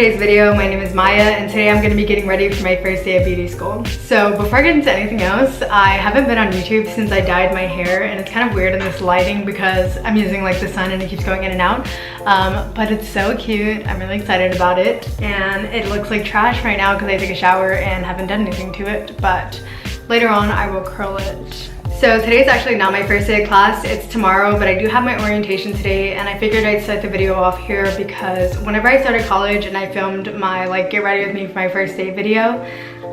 today's video. My name is Maya and today I'm going to be getting ready for my first day of beauty school. So before I get into anything else, I haven't been on YouTube since I dyed my hair, and it's kind of weird in this lighting because I'm using like the sun and it keeps going in and out. But it's so cute. I'm really excited about it, and it looks like trash right now because I took a shower and haven't done anything to it, but later on I will curl it. So today's actually not my first day of class, it's tomorrow, but I do have my orientation today, and I figured I'd set the video off here because whenever I started college and I filmed my like get ready with me for my first day video,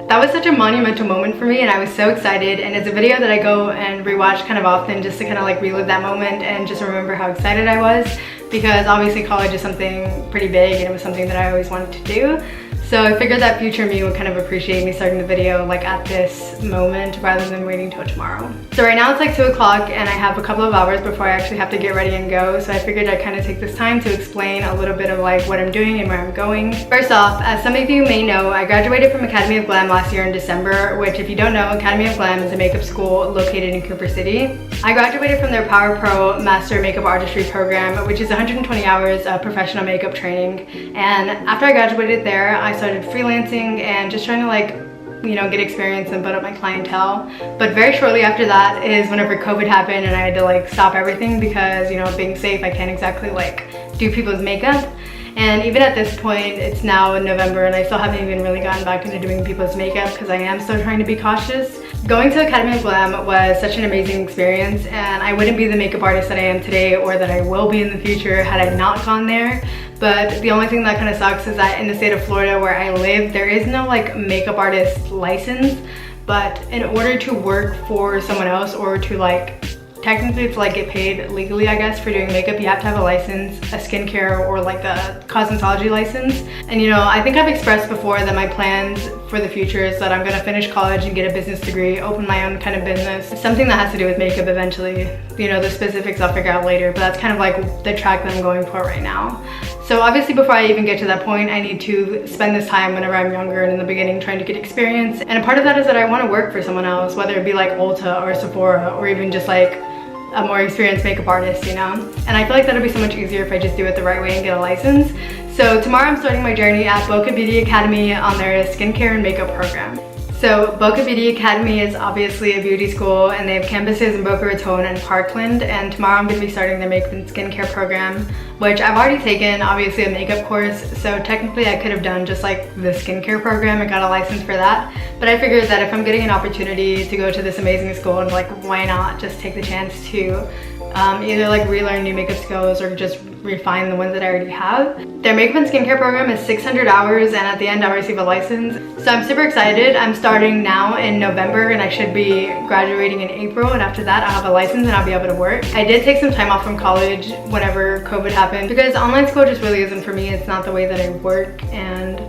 that was such a monumental moment for me and I was so excited, and it's a video that I go and rewatch kind of often just to kind of like relive that moment and just remember how excited I was, because obviously college is something pretty big and it was something that I always wanted to do. So I figured that future me would kind of appreciate me starting the video like at this moment rather than waiting till tomorrow. So right now it's like 2 o'clock and I have a couple of hours before I actually have to get ready and go. So I figured I'd kind of take this time to explain a little bit of like what I'm doing and where I'm going. First off, as some of you may know, I graduated from Academy of Glam last year in December, which if you don't know, Academy of Glam is a makeup school located in Cooper City. I graduated from their Power Pro Master Makeup Artistry program, which is 120 hours of professional makeup training. And after I graduated there, I started freelancing and just trying to like, you know, get experience and build up my clientele. But very shortly after that is whenever COVID happened and I had to like stop everything because, you know, being safe, I can't exactly like do people's makeup. And even at this point, it's now in November and I still haven't even really gotten back into doing people's makeup because I am still trying to be cautious. Going to Academy of Glam was such an amazing experience, and I wouldn't be the makeup artist that I am today or that I will be in the future had I not gone there. But the only thing that kind of sucks is that in the state of Florida where I live, there is no like makeup artist license. But in order to work for someone else or to like technically to like get paid legally, I guess, for doing makeup, you have to have a license, a skincare or like a cosmetology license. And you know, I think I've expressed before that my plans for the future is that I'm gonna finish college and get a business degree, open my own kind of business, something that has to do with makeup eventually. You know, the specifics I'll figure out later, but that's kind of like the track that I'm going for right now. So obviously before I even get to that point, I need to spend this time whenever I'm younger and in the beginning trying to get experience. And a part of that is that I want to work for someone else, whether it be like Ulta or Sephora or even just like a more experienced makeup artist, you know? And I feel like that'll be so much easier if I just do it the right way and get a license. So tomorrow I'm starting my journey at Boca Beauty Academy on their skincare and makeup program. So Boca Beauty Academy is obviously a beauty school and they have campuses in Boca Raton and Parkland, and tomorrow I'm going to be starting their makeup and skincare program, which I've already taken obviously a makeup course, so technically I could have done just like the skincare program and got a license for that. But I figured that if I'm getting an opportunity to go to this amazing school, and like why not just take the chance to either like relearn new makeup skills or just refine the ones that I already have. Their makeup and skincare program is 600 hours and at the end I'll receive a license. So I'm super excited. I'm starting now in November and I should be graduating in April, and after that I'll have a license and I'll be able to work. I did take some time off from college whenever COVID happened because online school just really isn't for me. It's not the way that I work, and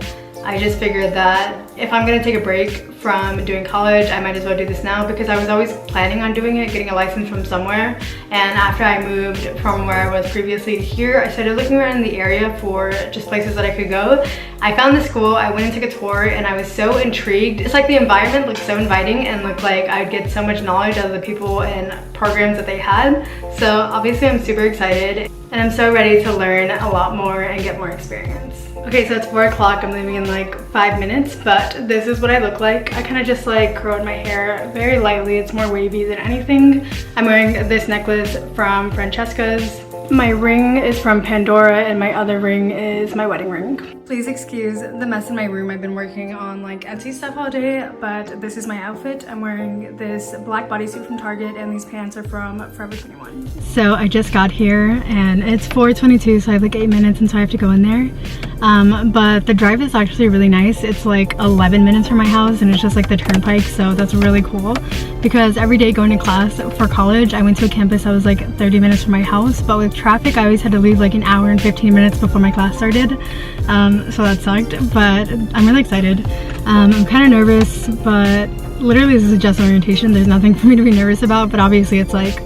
I just figured that if I'm gonna take a break from doing college, I might as well do this now because I was always planning on doing it, getting a license from somewhere. And after I moved from where I was previously to here, I started looking around in the area for just places that I could go. I found the school, I went and took a tour, and I was so intrigued. It's like the environment looked so inviting and looked like I'd get so much knowledge out of the people and programs that they had. So obviously I'm super excited and I'm so ready to learn a lot more and get more experience. Okay, so it's 4 o'clock, I'm leaving in like 5 minutes, but this is what I look like. I kind of just like curled my hair very lightly. It's more wavy than anything. I'm wearing this necklace from Francesca's. My ring is from Pandora and my other ring is my wedding ring. Please excuse the mess in my room. I've been working on like Etsy stuff all day, but this is my outfit. I'm wearing this black bodysuit from Target and these pants are from Forever 21. So I just got here and it's 4:22, so I have like 8 minutes until I have to go in there. But the drive is actually really nice. It's like 11 minutes from my house and it's just like the turnpike, so that's really cool. Because every day going to class for college, I went to a campus that was like 30 minutes from my house, but with traffic I always had to leave like an hour and 15 minutes before my class started. So that sucked, but I'm really excited. I'm kind of nervous, but literally this is just orientation. There's nothing for me to be nervous about, but obviously it's like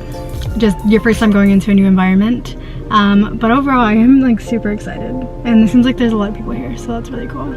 just your first time going into a new environment. But overall I am like super excited, and it seems like there's a lot of people here, so that's really cool.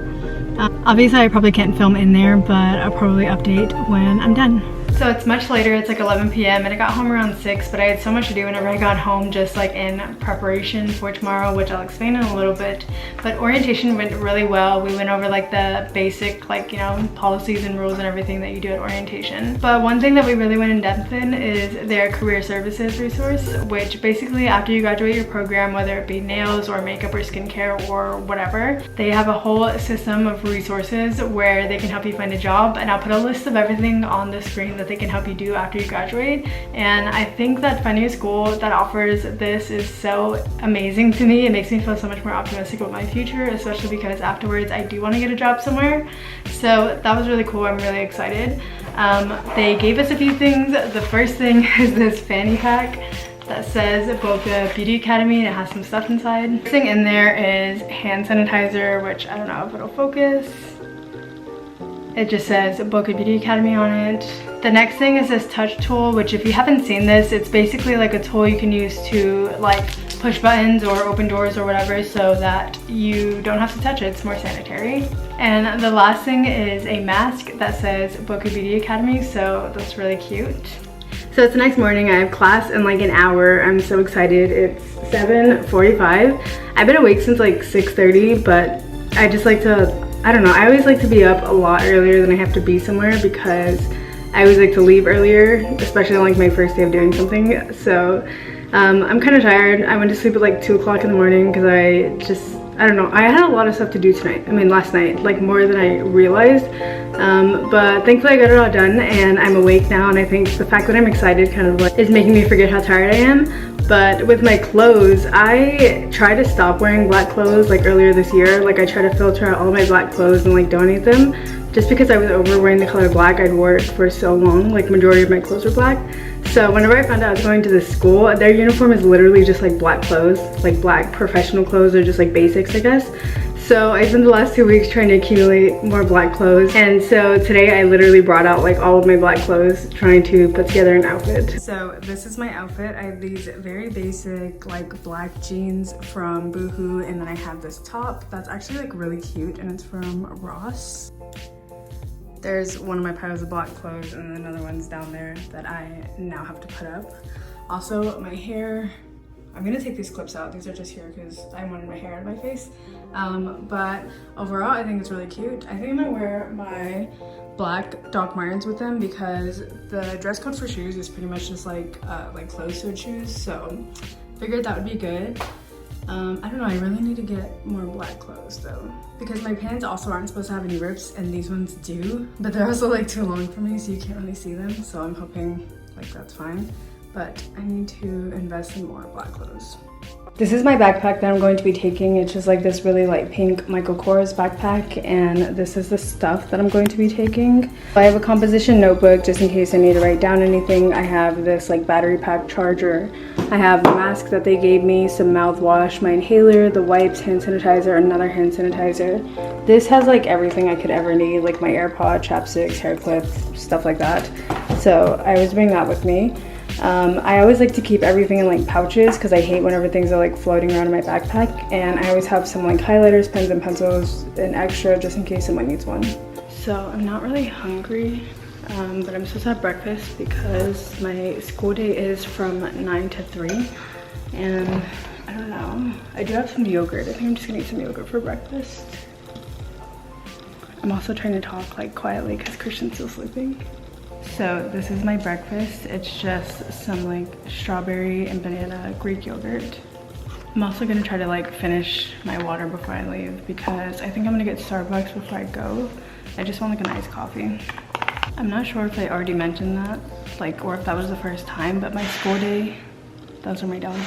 Obviously I probably can't film in there, but I'll probably update when I'm done. So it's much later, it's like 11 p.m. and I got home around 6, but I had so much to do whenever I got home, just like in preparation for tomorrow, which I'll explain in a little bit. But orientation went really well. We went over like the basic, like, you know, policies and rules and everything that you do at orientation. But one thing that we really went in depth in is their career services resource, which basically after you graduate your program, whether it be nails or makeup or skincare or whatever, they have a whole system of resources where they can help you find a job. And I'll put a list of everything on the screen that they can help you do after you graduate. And I think that finding a school that offers this is so amazing to me. It makes me feel so much more optimistic about my future, especially because afterwards I do want to get a job somewhere. So that was really cool. I'm really excited. They gave us a few things. The first thing is this fanny pack that says Boca Beauty Academy, and it has some stuff inside. The thing in there is hand sanitizer, which I don't know if it'll focus. It just says Boca Beauty Academy on it. The next thing is this touch tool, which if you haven't seen this, it's basically like a tool you can use to like push buttons or open doors or whatever so that you don't have to touch it. It's more sanitary. And the last thing is a mask that says Boca Beauty Academy, so that's really cute. So it's the next morning. I have class in like an hour. I'm so excited. It's 7:45. I've been awake since like 6:30, but I just like to, I don't know, I always like to be up a lot earlier than I have to be somewhere because I always like to leave earlier, especially on like my first day of doing something. So I'm kind of tired. I went to sleep at like 2 o'clock in the morning because I don't know, I had a lot of stuff to do tonight. I mean last night, like more than I realized. But thankfully I got it all done and I'm awake now, and I think the fact that I'm excited kind of like is making me forget how tired I am. But with my clothes, I tried to stop wearing black clothes like earlier this year. Like I try to filter out all my black clothes and like donate them, just because I was over wearing the color black. I'd wore it for so long, like majority of my clothes are black. So whenever I found out I was going to this school, their uniform is literally just like black clothes, like black professional clothes, or just like basics, I guess. So I spent the last 2 weeks trying to accumulate more black clothes. And so today I literally brought out like all of my black clothes, trying to put together an outfit. So this is my outfit. I have these very basic like black jeans from Boohoo, and then I have this top that's actually like really cute, and it's from Ross. There's one of my piles of black clothes, and then another one's down there that I now have to put up. Also, my hair, I'm gonna take these clips out. These are just here because I wanted my hair out of my face. But overall, I think it's really cute. I think I'm gonna wear my black Doc Martens with them because the dress code for shoes is pretty much just like closed-toed shoes. So figured that would be good. I don't know, I really need to get more black clothes though, because my pants also aren't supposed to have any rips, and these ones do, but they're also like too long for me, so you can't really see them. So I'm hoping like that's fine, but I need to invest in more black clothes. This is my backpack that I'm going to be taking. It's just like this really light pink Michael Kors backpack, and this is the stuff that I'm going to be taking. I have a composition notebook just in case I need to write down anything. I have this like battery pack charger. I have the mask that they gave me, some mouthwash, my inhaler, the wipes, hand sanitizer, another hand sanitizer. This has like everything I could ever need, like my AirPod, chapsticks, hair clip, stuff like that. So I always bring that with me. I always like to keep everything in like pouches because I hate whenever things are like floating around in my backpack, and I always have some like highlighters, pens and pencils, an extra just in case someone needs one. So I'm not really hungry, but I'm supposed to have breakfast because my school day is from 9 to 3, and I don't know, I do have some yogurt. I think I'm just gonna eat some yogurt for breakfast. I'm also trying to talk like quietly because Christian's still sleeping. So this is my breakfast. It's just some like strawberry and banana Greek yogurt. I'm also gonna try to like finish my water before I leave because I think I'm gonna get Starbucks before I go. I just want like a nice coffee. I'm not sure if I already mentioned that, like, or if that was the first time, but my school day, those are my dogs.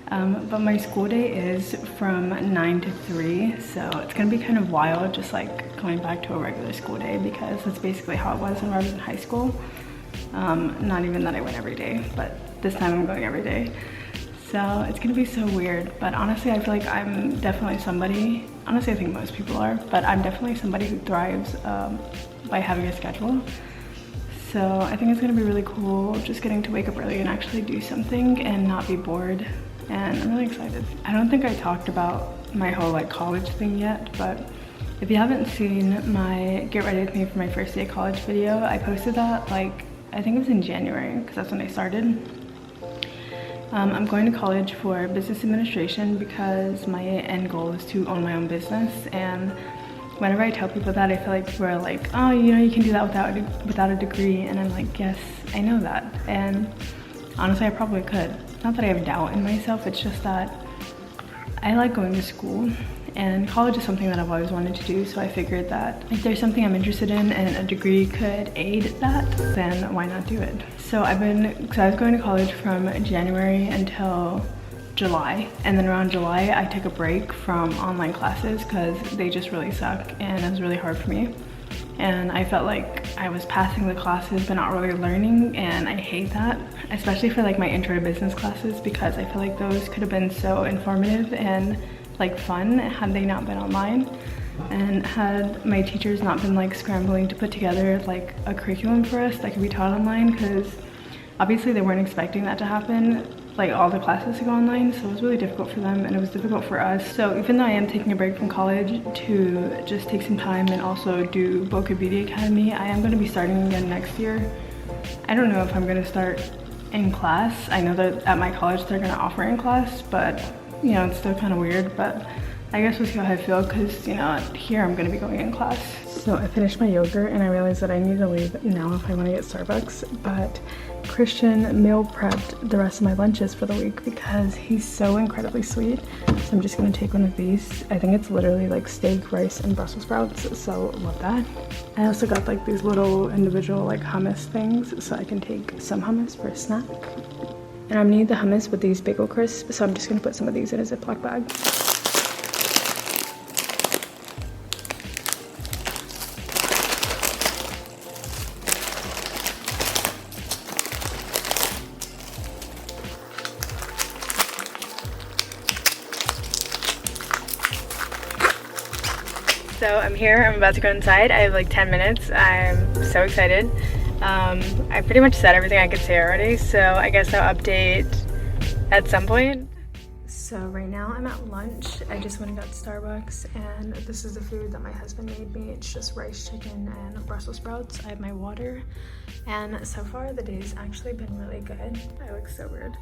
But my school day is from 9 to 3, so it's gonna be kind of wild just like going back to a regular school day because that's basically how it was when I was in high school. Not even that I went every day, but this time I'm going every day. So it's gonna be so weird, but honestly I feel like I'm definitely somebody, honestly I think most people are, but I'm definitely somebody who thrives by having a schedule. So I think it's gonna be really cool just getting to wake up early and actually do something and not be bored. And I'm really excited. I don't think I talked about my whole like college thing yet, but if you haven't seen my get ready with me for my first day of college video, I posted that like I think it was in January because that's when I started. I'm going to college for business administration because my end goal is to own my own business, and whenever I tell people that, I feel like people are like, oh, you know, you can do that without a degree, and I'm like, yes, I know that, and honestly, I probably could. Not that I have doubt in myself, it's just that I like going to school, and college is something that I've always wanted to do, so I figured that if there's something I'm interested in and a degree could aid that, then why not do it? So I was going to college from January until July, and then around July I took a break from online classes because they just really suck and it was really hard for me, and I felt like I was passing the classes but not really learning, and I hate that, especially for like my intro to business classes, because I feel like those could have been so informative and like fun had they not been online, and had my teachers not been like scrambling to put together like a curriculum for us that could be taught online, because obviously they weren't expecting that to happen, like all the classes to go online, so it was really difficult for them and it was difficult for us. So even though I am taking a break from college to just take some time and also do Boca Beauty Academy, I am going to be starting again next year. I don't know if I'm going to start in class. I know that at my college they're going to offer in class, but you know, it's still kind of weird, but I guess we'll see how I feel, because you know, here I'm going to be going in class. So I finished my yogurt and I realized that I need to leave now if I want to get Starbucks, but Christian meal prepped the rest of my lunches for the week because he's so incredibly sweet. So I'm just going to take one of these. I think it's literally like steak, rice, and Brussels sprouts, so love that. I also got like these little individual like hummus things, so I can take some hummus for a snack. And I'm gonna need the hummus with these bagel crisps, so I'm just gonna put some of these in a Ziploc bag. So I'm here, I'm about to go inside. I have like 10 minutes. I'm so excited. I pretty much said everything I could say already, so I guess I'll update at some point. So right now I'm at lunch. I just went and got Starbucks, and this is the food that my husband made me. It's just rice, chicken, and Brussels sprouts. I have my water, and so far the day's actually been really good. I look so weird,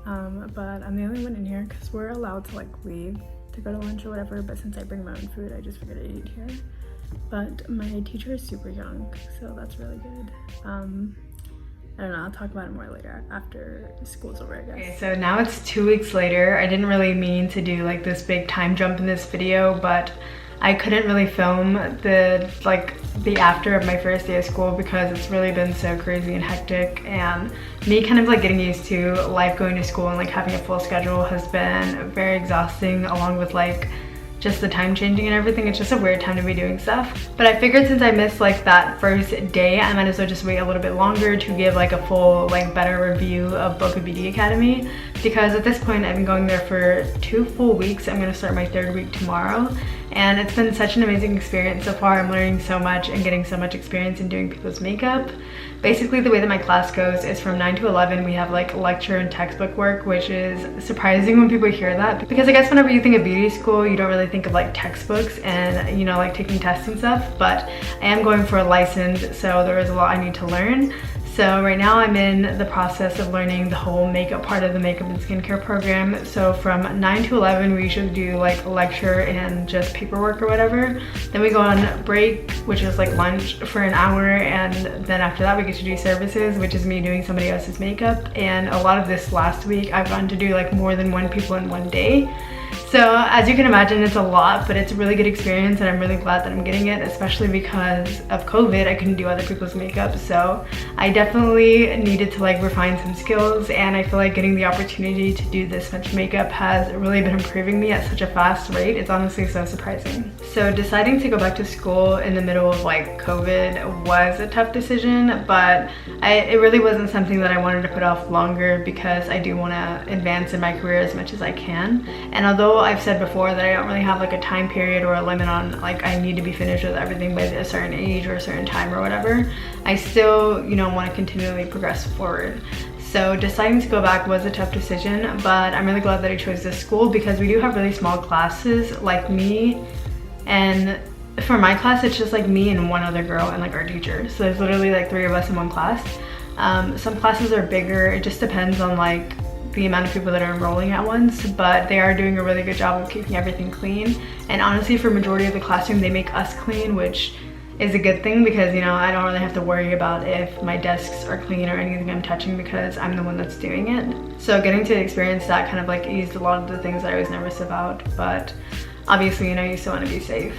but I'm the only one in here because we're allowed to like leave to go to lunch or whatever, but since I bring my own food, I just figured I'd eat here. But my teacher is super young, so that's really good. I don't know, I'll talk about it more later after school's over, I guess. Okay, so now it's 2 weeks later. I didn't really mean to do like this big time jump in this video, but I couldn't really film the after of my first day of school because it's really been so crazy and hectic, and me kind of like getting used to life going to school and like having a full schedule has been very exhausting, along with like just the time changing and everything. It's just a weird time to be doing stuff. But I figured since I missed like that first day, I might as well just wait a little bit longer to give like a full like better review of Boca Beauty Academy, because at this point I've been going there for 2 full weeks. I'm gonna start my 3rd week tomorrow, and it's been such an amazing experience so far. I'm learning so much and getting so much experience in doing people's makeup. Basically the way that my class goes is from 9 to 11 we have like lecture and textbook work, which is surprising when people hear that, because I guess whenever you think of beauty school you don't really think of like textbooks and, you know, like taking tests and stuff, but I am going for a license, so there is a lot I need to learn. So right now I'm in the process of learning the whole makeup part of the makeup and skincare program. So from 9 to 11 we usually do like a lecture and just paperwork or whatever. Then we go on break, which is like lunch, for an hour, and then after that we get to do services, which is me doing somebody else's makeup. And a lot of this last week I've gotten to do like more than 1 people in 1 day. So as you can imagine, it's a lot, but it's a really good experience, and I'm really glad that I'm getting it, especially because of COVID. I couldn't do other people's makeup, so I definitely needed to like refine some skills, and I feel like getting the opportunity to do this much makeup has really been improving me at such a fast rate. It's honestly so surprising. So deciding to go back to school in the middle of like COVID was a tough decision, but it really wasn't something that I wanted to put off longer, because I do want to advance in my career as much as I can. And although I've said before that I don't really have like a time period or a limit on like I need to be finished with everything by a certain age or a certain time or whatever, I still, you know, want to continually progress forward. So deciding to go back was a tough decision, but I'm really glad that I chose this school, because we do have really small classes, like me, and for my class it's just like me and one other girl and like our teacher. So there's literally like 3 of us in one class. Some classes are bigger. It just depends on like the amount of people that are enrolling at once, but they are doing a really good job of keeping everything clean. And honestly, for majority of the classroom, they make us clean, which is a good thing because, you know, I don't really have to worry about if my desks are clean or anything I'm touching because I'm the one that's doing it. So getting to experience that kind of like eased a lot of the things that I was nervous about, but obviously, you know, you still want to be safe.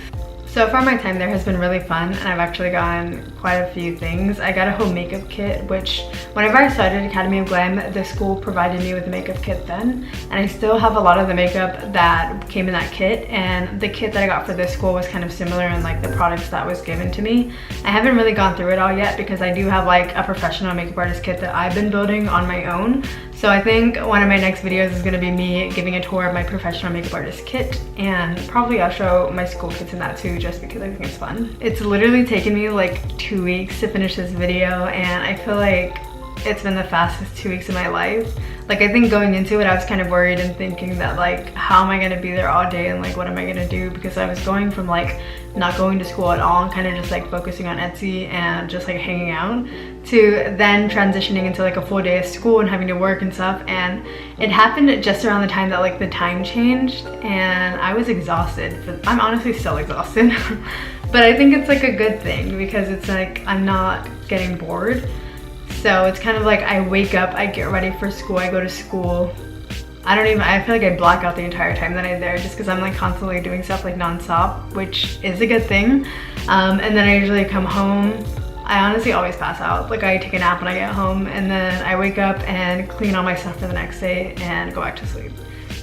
So far my time there has been really fun, and I've actually gotten quite a few things. I got a whole makeup kit, which whenever I started Academy of Glam, the school provided me with a makeup kit then, and I still have a lot of the makeup that came in that kit, and the kit that I got for this school was kind of similar in like the products that was given to me. I haven't really gone through it all yet because I do have like a professional makeup artist kit that I've been building on my own. So I think one of my next videos is going to be me giving a tour of my professional makeup artist kit, and probably I'll show my school kits in that too, just because I think it's fun. It's literally taken me like 2 weeks to finish this video, and I feel like it's been the fastest 2 weeks of my life. Like, I think going into it, I was kind of worried and thinking that like, how am I gonna be there all day and like, what am I gonna do? Because I was going from like not going to school at all and kind of just like focusing on Etsy and just like hanging out, to then transitioning into like a full day of school and having to work and stuff. And it happened just around the time that like the time changed, and I was exhausted. I'm honestly still exhausted. But I think it's like a good thing because it's like I'm not getting bored. So it's kind of like I wake up, I get ready for school, I go to school. I feel like I black out the entire time that I'm there just because I'm like constantly doing stuff like non-stop, which is a good thing. And then I usually come home. I honestly always pass out. Like, I take a nap when I get home, and then I wake up and clean all my stuff for the next day and go back to sleep.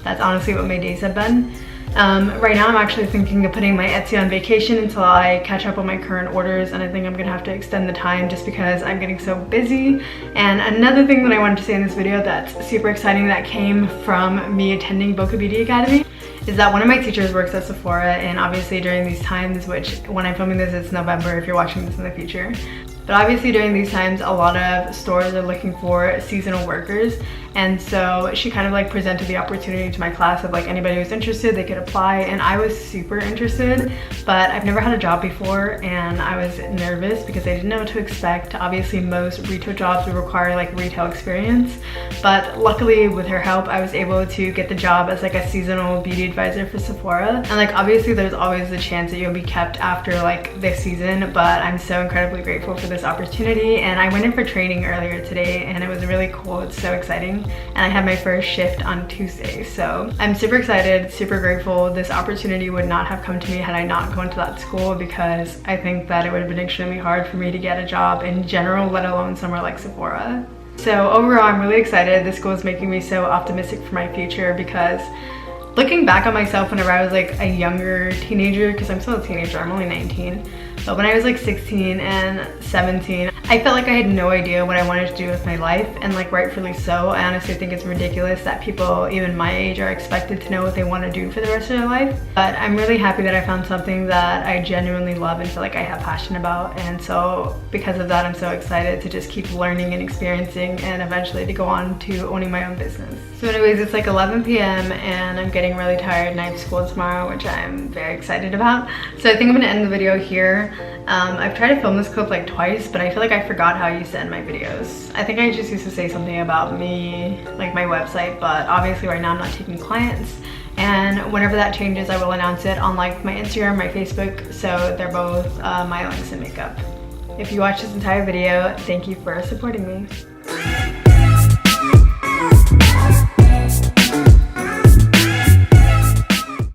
That's honestly what my days have been. Right now I'm actually thinking of putting my Etsy on vacation until I catch up on my current orders, and I think I'm gonna have to extend the time just because I'm getting so busy. And another thing that I wanted to say in this video that's super exciting that came from me attending Boca Beauty Academy is that one of my teachers works at Sephora, and obviously during these times, which when I'm filming this it's November if you're watching this in the future, but obviously during these times a lot of stores are looking for seasonal workers, and so she kind of like presented the opportunity to my class of like anybody who's interested, they could apply, and I was super interested. But I've never had a job before and I was nervous because I didn't know what to expect. Obviously most retail jobs would require like retail experience, but luckily with her help I was able to get the job as like a seasonal beauty advisor for Sephora. And like obviously there's always the chance that you'll be kept after like this season, but I'm so incredibly grateful for this opportunity. And I went in for training earlier today and it was really cool. It's so exciting. And I had my first shift on Tuesday, so I'm super excited, super grateful. This opportunity would not have come to me had I not gone to that school, because I think that it would have been extremely hard for me to get a job in general, let alone somewhere like Sephora. So overall, I'm really excited. This school is making me so optimistic for my future, because looking back on myself whenever I was like a younger teenager, because I'm still a teenager, I'm only 19, but when I was like 16 and 17, I felt like I had no idea what I wanted to do with my life, and like rightfully so. I honestly think it's ridiculous that people even my age are expected to know what they want to do for the rest of their life. But I'm really happy that I found something that I genuinely love and feel like I have passion about, and so because of that I'm so excited to just keep learning and experiencing and eventually to go on to owning my own business. So anyways, it's like 11 p.m. and I'm getting really tired and I have school tomorrow, which I'm very excited about. So I think I'm gonna end the video here. I've tried to film this clip like twice, but I feel like I forgot how I used to end my videos. I think I just used to say something about me, like my website, but obviously right now I'm not taking clients. And whenever that changes, I will announce it on like my Instagram, my Facebook, so they're both my Langston makeup. If you watched this entire video, thank you for supporting me.